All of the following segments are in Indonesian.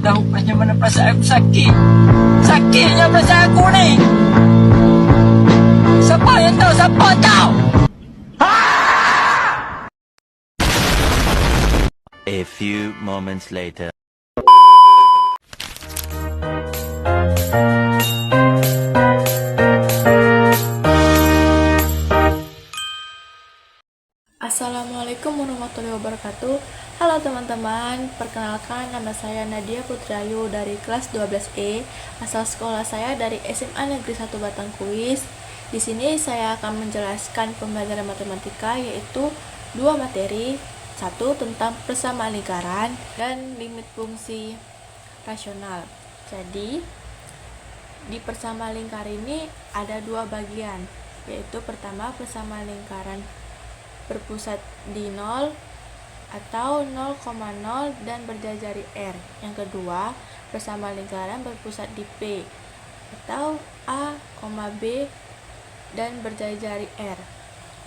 tahu macam mana perasaan aku sakit. Sakitnya perasaan aku ni. Siapa yang tahu? Siapa tahu? A few moments later. Assalamualaikum warahmatullahi wabarakatuh. Halo teman-teman, perkenalkan nama saya Nadia Putrayu dari kelas 12E. Asal sekolah saya dari SMA Negeri 1 Batangkuis. Di sini saya akan menjelaskan pembelajaran matematika, yaitu dua materi, satu tentang persamaan lingkaran dan limit fungsi rasional. Jadi di persamaan lingkaran ini ada dua bagian, yaitu pertama persamaan lingkaran berpusat di 0 atau 0,0 dan berjari-jari R. Yang kedua, persamaan lingkaran berpusat di P atau A, B dan berjari-jari R.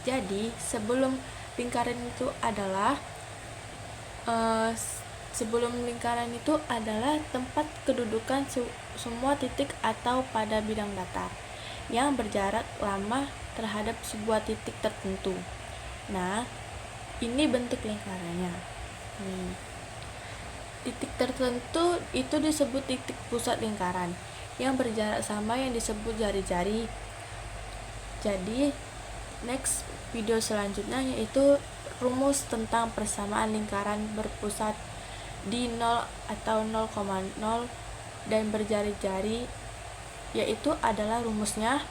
Jadi, sebelum lingkaran itu adalah tempat kedudukan semua titik atau pada bidang datar yang berjarak lama terhadap sebuah titik tertentu. Nah, ini bentuk lingkarannya. Titik tertentu itu disebut titik pusat lingkaran. Yang berjarak sama yang disebut jari-jari. Jadi, next video selanjutnya yaitu rumus tentang persamaan lingkaran berpusat di 0 atau 0,0 dan berjari-jari, yaitu adalah rumusnya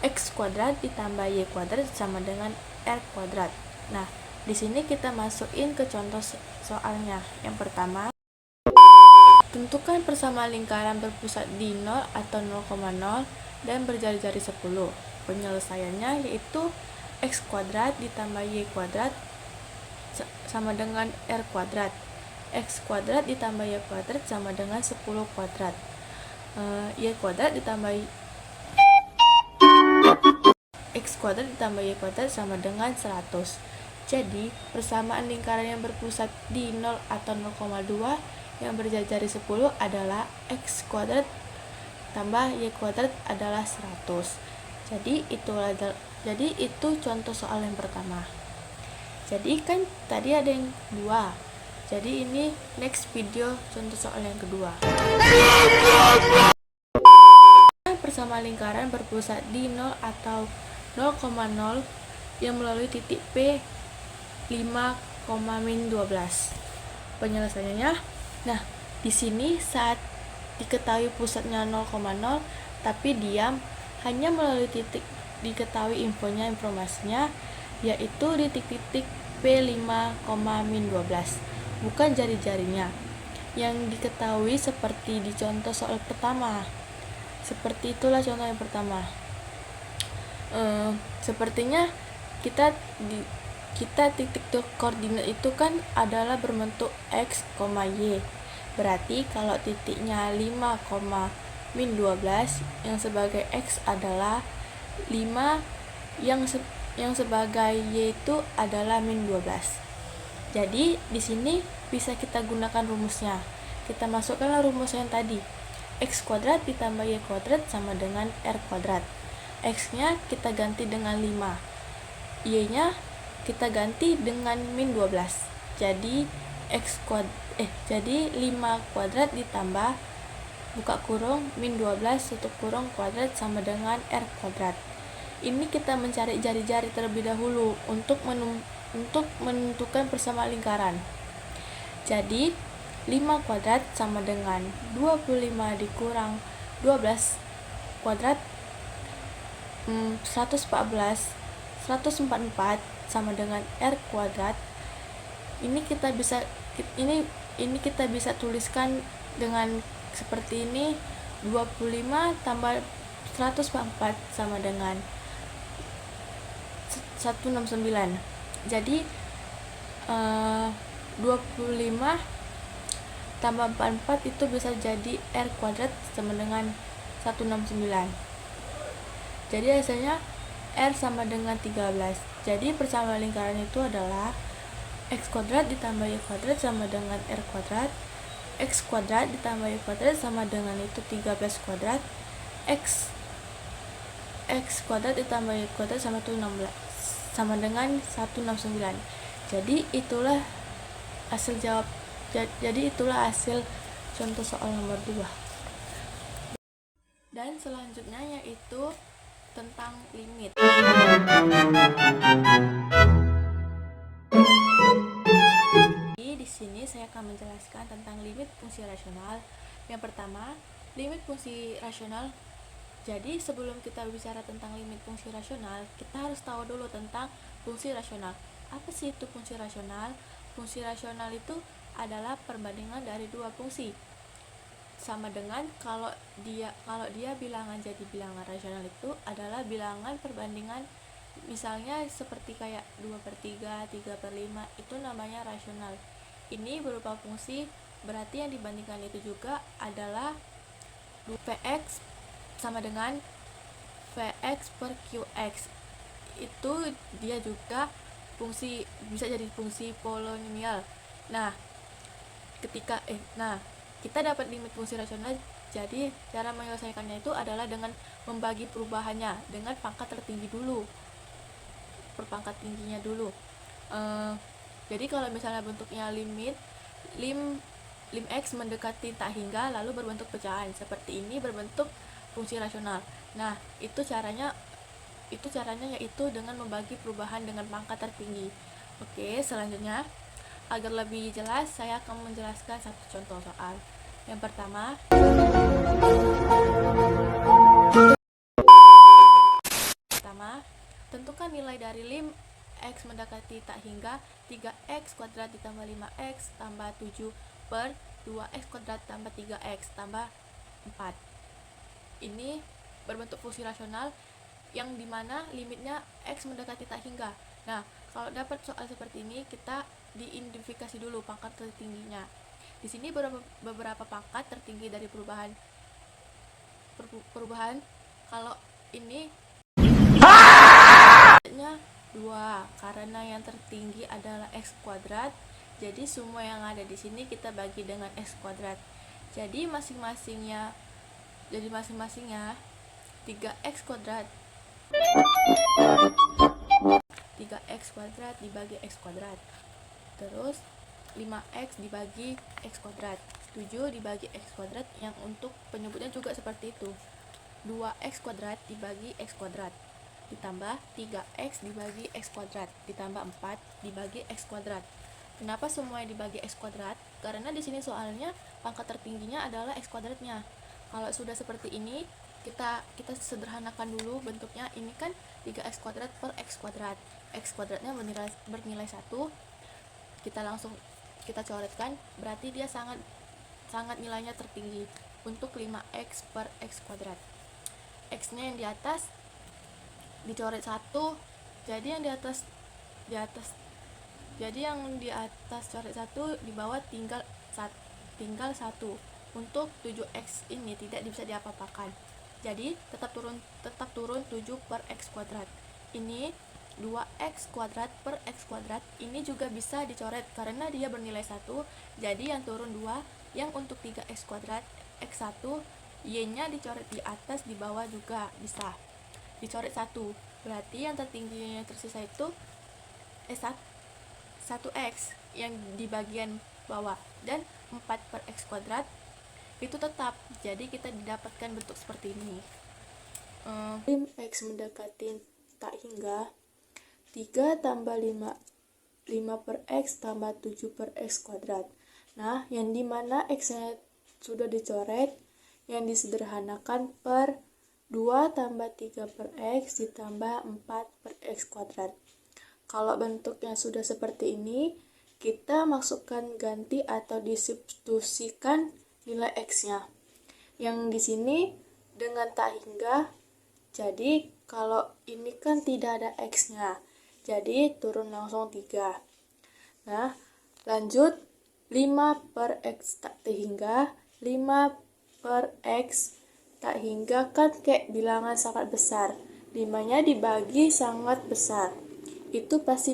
x kuadrat ditambah y kuadrat sama dengan r kuadrat. Nah, di sini kita masukin ke contoh soalnya. Yang pertama, tentukan persamaan lingkaran berpusat di 0 atau 0,0 dan berjari-jari 10. Penyelesaiannya yaitu x kuadrat ditambah y kuadrat sama dengan r kuadrat. X kuadrat ditambah y kuadrat sama dengan 10 kuadrat. Y kuadrat ditambah x kuadrat ditambah y kuadrat sama dengan 100. Jadi, persamaan lingkaran yang berpusat di 0 atau 0,2 yang berjari-jari 10 adalah x kuadrat tambah y kuadrat adalah 100. Jadi itu contoh soal yang pertama. Jadi kan tadi ada yang kedua. Jadi ini next video contoh soal yang kedua. Persamaan lingkaran berpusat di 0 atau 0,0 yang melalui titik P 5,-12. Penyelesaiannya, nah di sini saat diketahui pusatnya 0,0 tapi diam hanya melalui titik diketahui informasinya, yaitu di titik P 5,-12, bukan jari-jarinya yang diketahui seperti di contoh soal pertama. Seperti itulah contoh yang pertama. Sepertinya kita titik koordinat itu kan adalah berbentuk x, y. Berarti kalau titiknya 5,-12 yang sebagai x adalah 5, yang sebagai y itu adalah -12. Jadi di sini bisa kita gunakan rumusnya. Kita masukkanlah rumus yang tadi. X kuadrat ditambah y kuadrat sama dengan r kuadrat. X-nya kita ganti dengan 5. Y-nya kita ganti dengan -12. Jadi jadi 5 kuadrat ditambah buka kurung -12 tutup kurung kuadrat sama dengan r kuadrat. Ini kita mencari jari-jari terlebih dahulu untuk menentukan persamaan lingkaran. Jadi 5 kuadrat sama dengan 25 dikurang 12 kuadrat 144 sama dengan r kuadrat. Ini kita bisa tuliskan dengan seperti ini. 25 tambah 144 sama dengan 169. Jadi 25 tambah 44 itu bisa jadi r kuadrat sama dengan 169. Jadi hasilnya R sama dengan 13. Jadi persamaan lingkaran itu adalah x kuadrat ditambah y kuadrat sama dengan r kuadrat. X kuadrat ditambah Y kuadrat sama dengan itu 13 kuadrat. X kuadrat ditambah Y kuadrat sama dengan 169. Jadi itulah hasil contoh soal nomor 2. Dan selanjutnya yaitu tentang limit. Di sini saya akan menjelaskan tentang limit fungsi rasional. Yang pertama, limit fungsi rasional. Jadi sebelum kita bicara tentang limit fungsi rasional, kita harus tahu dulu tentang fungsi rasional. Apa sih itu fungsi rasional? Fungsi rasional itu adalah perbandingan dari dua fungsi. Sama dengan kalau dia bilangan, jadi bilangan rasional itu adalah bilangan perbandingan, misalnya seperti kayak 2/3, 3/5, itu namanya rasional. Ini berupa fungsi, berarti yang dibandingkan itu juga adalah Vx sama dengan Vx per Qx. Itu dia juga fungsi, bisa jadi fungsi polinomial. Nah, kita dapat limit fungsi rasional. Jadi cara menyelesaikannya itu adalah dengan membagi perubahannya dengan pangkat tertinggi dulu, perpangkat tingginya dulu. Jadi kalau misalnya bentuknya lim x mendekati tak hingga lalu berbentuk pecahan seperti ini, berbentuk fungsi rasional. Nah, itu caranya yaitu dengan membagi perubahan dengan pangkat tertinggi. Oke, selanjutnya agar lebih jelas saya akan menjelaskan satu contoh soal. Yang pertama, tentukan nilai dari lim x mendekati tak hingga 3x kuadrat ditambah 5x tambah 7 per 2x kuadrat tambah 3x tambah 4. Ini berbentuk fungsi rasional yang dimana limitnya x mendekati tak hingga. Nah, kalau dapat soal seperti ini, kita diidentifikasi dulu pangkat tertingginya. Di sini beberapa pangkat tertinggi dari perubahan. Kalau ini 2, karena yang tertinggi adalah x kuadrat, jadi semua yang ada di sini kita bagi dengan x kuadrat. Jadi masing-masingnya 3x kuadrat dibagi x kuadrat. Terus 5x dibagi x kuadrat, 7 dibagi x kuadrat, yang untuk penyebutnya juga seperti itu. 2x kuadrat dibagi x kuadrat ditambah 3x dibagi x kuadrat ditambah 4 dibagi x kuadrat. Kenapa semuanya dibagi x kuadrat? Karena di sini soalnya pangkat tertingginya adalah x kuadratnya. Kalau sudah seperti ini, kita sederhanakan dulu bentuknya. Ini kan 3x kuadrat per x kuadrat. X kuadratnya bernilai 1. Kita coretkan, berarti dia sangat nilainya tertinggi untuk 5x per x kuadrat. X-nya yang di atas dicoret 1, jadi yang di atas coret 1, di bawah tinggal 1. Untuk 7x ini tidak bisa diapa-apakan, jadi tetap turun 7 per x kuadrat. Ini 2x kuadrat per x kuadrat, ini juga bisa dicoret karena dia bernilai 1, jadi yang turun 2. Yang untuk 3x kuadrat x1, y-nya dicoret di atas, di bawah juga bisa dicoret 1, berarti yang tertinggi yang tersisa itu 1x yang di bagian bawah, dan 4 per x kuadrat itu tetap, jadi kita didapatkan bentuk seperti ini. Lim x mendekati tak hingga 3 tambah 5 per x tambah 7 per x kuadrat. Nah, yang dimana x-nya sudah dicoret, yang disederhanakan per 2 tambah 3 per x ditambah 4 per x kuadrat. Kalau bentuknya sudah seperti ini, kita masukkan ganti atau disubstitusikan nilai x-nya. Yang di sini dengan tak hingga, jadi kalau ini kan tidak ada x-nya, jadi turun langsung 3. Nah, lanjut 5 per x tak hingga, 5 per x tak hingga kan kayak bilangan sangat besar, 5-nya dibagi sangat besar, itu pasti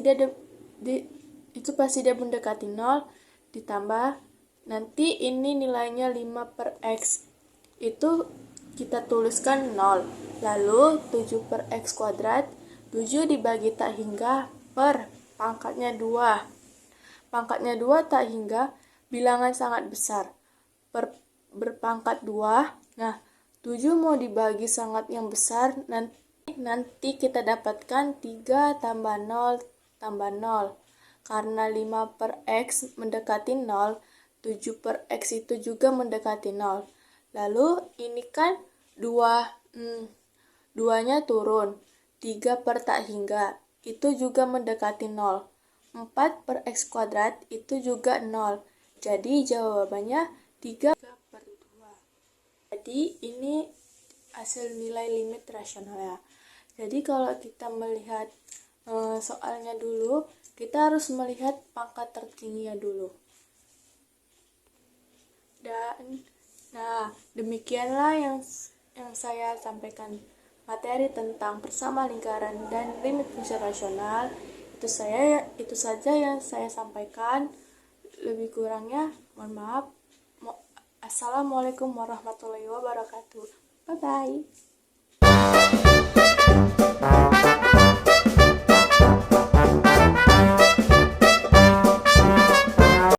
dia mendekati 0, ditambah Nanti ini nilainya 5 per X. Itu kita tuliskan 0. Lalu 7 per X kuadrat, 7 dibagi tak hingga per pangkatnya 2. Pangkatnya 2 tak hingga bilangan sangat besar. Berpangkat 2. Nah, 7 mau dibagi sangat yang besar, nanti kita dapatkan 3 tambah 0 tambah 0. Karena 5 per X mendekati 0, 7 per X itu juga mendekati 0. Lalu ini kan 2-nya turun. 3 per tak hingga itu juga mendekati 0. 4 per X kuadrat itu juga 0. Jadi jawabannya 3 per 2. Jadi ini hasil nilai limit rasional ya. Jadi kalau kita melihat soalnya dulu, kita harus melihat pangkat tertingginya dulu. Dan demikianlah yang saya sampaikan materi tentang persama lingkaran dan limit fungsi rasional. Itu saja yang saya sampaikan. Lebih kurangnya mohon maaf. Assalamualaikum warahmatullahi wabarakatuh. Bye bye.